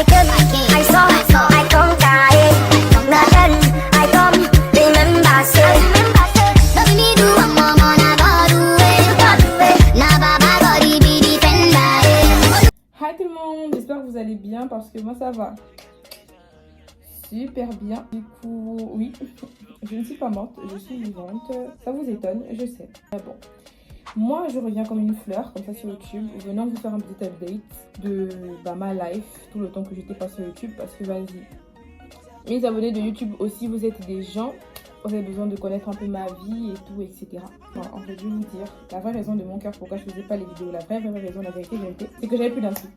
Hi tout le monde, j'espère que vous allez bien parce que moi ça va super bien. Du coup, oui, je ne suis pas morte, je suis vivante. Ça vous étonne, je sais. Mais bon, moi je reviens comme une fleur, comme ça sur YouTube, venant vous faire un petit update de ma life, tout le temps que j'étais pas sur YouTube parce que vas-y. Mes abonnés de YouTube aussi, vous êtes des gens, vous avez besoin de connaître un peu ma vie et tout, etc. Enfin, en fait, je vais vous dire, la vraie raison de mon cœur pourquoi je faisais pas les vidéos, la vraie raison, la vérité, c'est que j'avais plus d'inspi.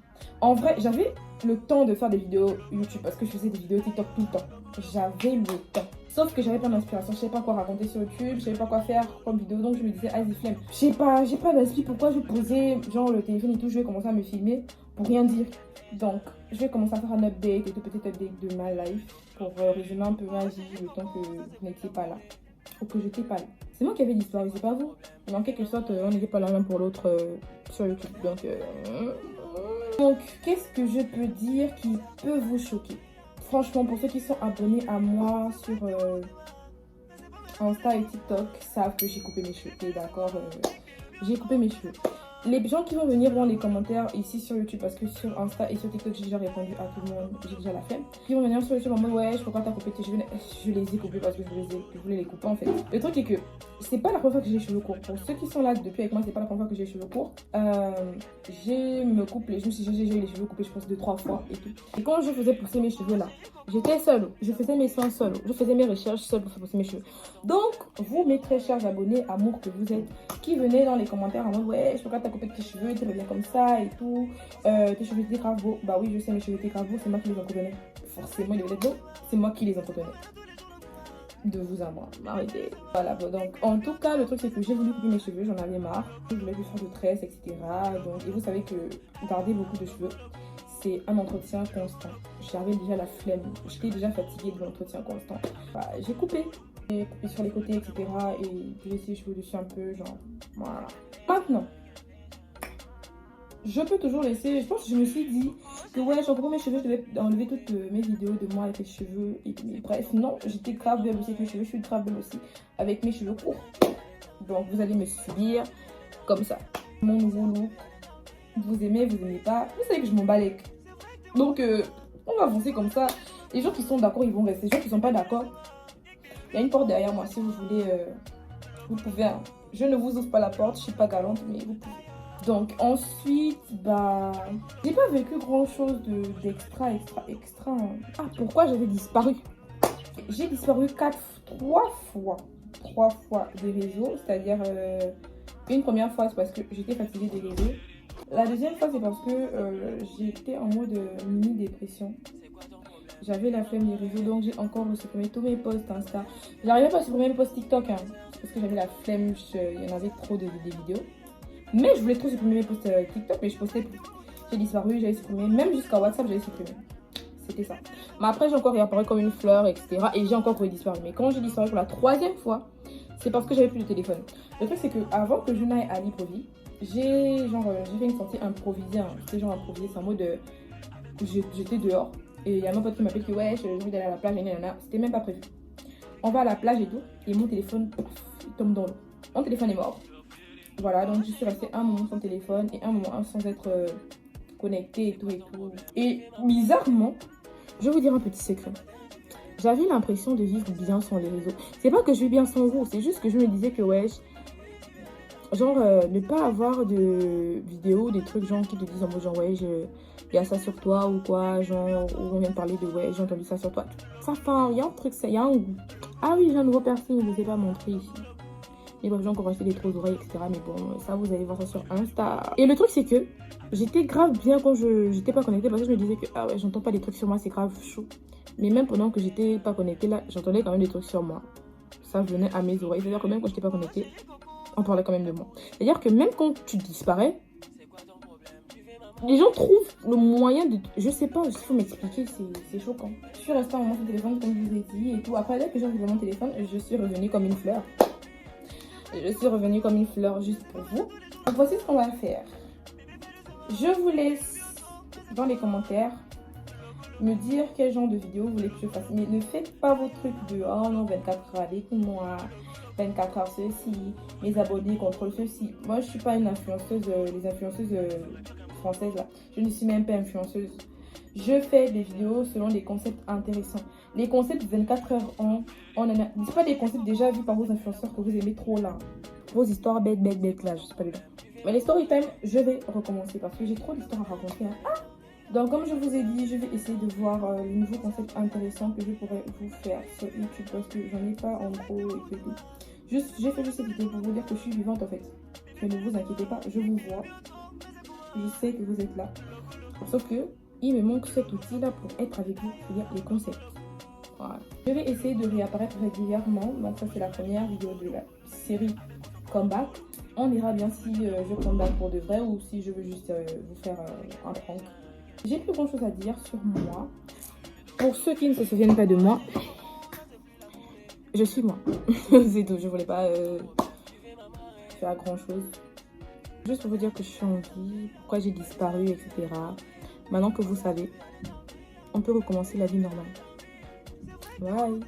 En vrai, j'avais le temps de faire des vidéos YouTube parce que je faisais des vidéos TikTok tout le temps. J'avais le temps. Sauf que j'avais pas d'inspiration, je savais pas quoi raconter sur YouTube, je savais pas quoi faire comme vidéo, donc je me disais, vas-y flemme. J'ai pas d'inspi, pourquoi je posais genre le téléphone et tout, je vais commencer à me filmer pour rien dire. Donc, je vais commencer à faire un update et tout petit update de ma life pour résumer un peu ma vie le temps que vous n'étiez pas là. Ou que j'étais pas là. C'est moi qui avais disparu, c'est pas vous. Mais en quelque sorte, on n'était pas là l'un pour l'autre sur YouTube. Donc, qu'est-ce que je peux dire qui peut vous choquer? Franchement, pour ceux qui sont abonnés à moi sur Insta et TikTok, savent que j'ai coupé mes cheveux. Et d'accord, j'ai coupé mes cheveux. Les gens qui vont venir voir les commentaires ici sur YouTube, parce que sur Insta et sur TikTok, j'ai déjà répondu à tout le monde, j'ai déjà la flemme. Qui vont venir sur YouTube en mode ouais, pourquoi t'as coupé tes cheveux? Je les ai coupés parce que je voulais les couper en fait. Le truc est que c'est pas la première fois que j'ai les cheveux courts. Pour ceux qui sont là depuis avec moi, c'est pas la première fois que j'ai les cheveux courts. Je me suis dit, j'ai eu les cheveux coupés, je pense 2-3 fois et tout. Et quand je faisais pousser mes cheveux là, j'étais seule, je faisais mes soins seule, je faisais mes recherches seule pour faire pousser mes cheveux. Donc, vous, mes très chers abonnés, amour que vous êtes, qui venez dans les commentaires en mode ouais, pourquoi t'as coupé tes cheveux, t'es bien comme ça et tout, tes cheveux étaient grave beaux. Bah oui, je sais, mes cheveux étaient grave beaux, c'est moi qui les entretenais. Forcément, ils devaient être beaux, c'est moi qui les entretenais. De vous à moi, arrêtez. Voilà, donc en tout cas, le truc c'est que j'ai voulu couper mes cheveux, j'en avais marre. Je voulais plus faire de tresses, etc. Donc, et vous savez que garder beaucoup de cheveux, c'est un entretien constant. J'avais déjà la flemme, j'étais déjà fatiguée de l'entretien constant. Bah, j'ai coupé sur les côtés, etc. Et j'ai laissé les cheveux dessus un peu, genre, voilà. Maintenant, je peux toujours laisser, je pense que je me suis dit que ouais, j'ai encore mes cheveux, je devais enlever toutes mes vidéos de moi avec les cheveux. Mais bref, non, j'étais grave belle aussi avec mes cheveux, je suis grave belle aussi avec mes cheveux courts. Donc vous allez me subir comme ça. Mon nouveau look, vous aimez pas, vous savez que je m'en balèque. Donc on va avancer comme ça. Les gens qui sont d'accord, ils vont rester. Les gens qui sont pas d'accord, il y a une porte derrière moi. Si vous voulez, vous pouvez. Hein. Je ne vous ouvre pas la porte, je suis pas galante, mais vous pouvez. Donc ensuite, j'ai pas vécu grand chose d'extra. Ah, pourquoi j'avais disparu? J'ai disparu 3 fois des réseaux, c'est-à-dire une première fois c'est parce que j'étais fatiguée des réseaux. La deuxième fois c'est parce que j'étais en mode mini-dépression. J'avais la flemme des réseaux, donc j'ai encore supprimé tous mes posts Insta. J'arrivais pas à supprimer mes posts TikTok, hein, parce que j'avais la flemme, il y en avait trop des vidéos. Mais je voulais trop supprimer mes posts TikTok, mais je postais plus. J'ai disparu, j'avais supprimé, même jusqu'à WhatsApp, j'avais supprimé. C'était ça. Mais après, j'ai encore réapparu comme une fleur, etc. Et j'ai encore redisparu. Mais quand j'ai disparu pour la 3e fois, c'est parce que j'avais plus de téléphone. Le truc, c'est que avant que je n'aille à Libreville, j'ai fait une sortie improvisée. Hein. C'est genre improvisé, c'est en mode j'étais dehors. Et il y a mon pote qui m'appelle que ouais, j'ai envie d'aller à la plage, c'était même pas prévu. On va à la plage et tout, et mon téléphone, il tombe dans l'eau. Mon téléphone est mort. Voilà, donc je suis restée un moment sans téléphone et un moment sans être connectée et tout et tout. Et bizarrement, je vais vous dire un petit secret. J'avais l'impression de vivre bien sans les réseaux. C'est pas que je vis bien sans vous, c'est juste que je me disais que ouais, genre ne pas avoir de vidéos, des trucs genre qui te disent en mode genre ouais, il y a ça sur toi ou quoi, genre où on vient de parler de ouais, j'ai entendu ça sur toi. Enfin, il y a un truc, il y a un goût. Ah oui, j'ai un nouveau piercing, je ne vous ai pas montré ici. Et bref, j'ai encore acheté des trous d'oreilles, etc. Mais bon, ça, vous allez voir ça sur Insta. Et le truc, c'est que j'étais grave bien quand j'étais pas connectée. Parce que je me disais que, ah ouais, j'entends pas des trucs sur moi, c'est grave chaud. Mais même pendant que j'étais pas connectée, là, j'entendais quand même des trucs sur moi. Ça venait à mes oreilles. C'est-à-dire que même quand j'étais pas connectée, on parlait quand même de moi. C'est-à-dire que même quand tu disparais, les gens trouvent le moyen de... Je sais pas, il faut m'expliquer, c'est choquant. Je suis restée en moment sur téléphone, comme je vous ai dit, et tout. Après, dès que j'ai revu mon téléphone, je suis revenue comme une fleur. Je suis revenue comme une fleur juste pour vous. Donc voici ce qu'on va faire. Je vous laisse dans les commentaires me dire quel genre de vidéo vous voulez que je fasse. Mais ne faites pas vos trucs de oh non, 24 heures avec moi, 24 heures ceci, mes abonnés contrôlent ceci. Moi, je suis pas une influenceuse, les influenceuses françaises là. Je ne suis même pas influenceuse. Je fais des vidéos selon des concepts intéressants. Les concepts 24 heures on en a. C'est pas des concepts déjà vus par vos influenceurs que vous aimez trop là. Vos histoires bêtes là, je sais pas dedans. Mais les story time, je vais recommencer parce que j'ai trop d'histoires à raconter. Hein. Ah, donc comme je vous ai dit, je vais essayer de voir les nouveaux concepts intéressants que je pourrais vous faire sur YouTube parce que j'en ai pas en gros et tout. Juste, j'ai fait juste cette vidéo pour vous dire que je suis vivante en fait. Mais ne vous inquiétez pas, je vous vois. Je sais que vous êtes là. Sauf que il me manque cet outil là pour être avec vous, c'est-à-dire les concepts. Voilà. Je vais essayer de réapparaître régulièrement. Donc ça c'est la première vidéo de la série Comeback. On verra bien si je comeback pour de vrai ou si je veux juste vous faire un prank. J'ai plus grand chose à dire sur moi. Pour ceux qui ne se souviennent pas de moi, je suis moi. C'est tout, je voulais pas faire grand chose. Juste pour vous dire que je suis en vie, pourquoi j'ai disparu, etc. Maintenant que vous savez, on peut recommencer la vie normale. Bye.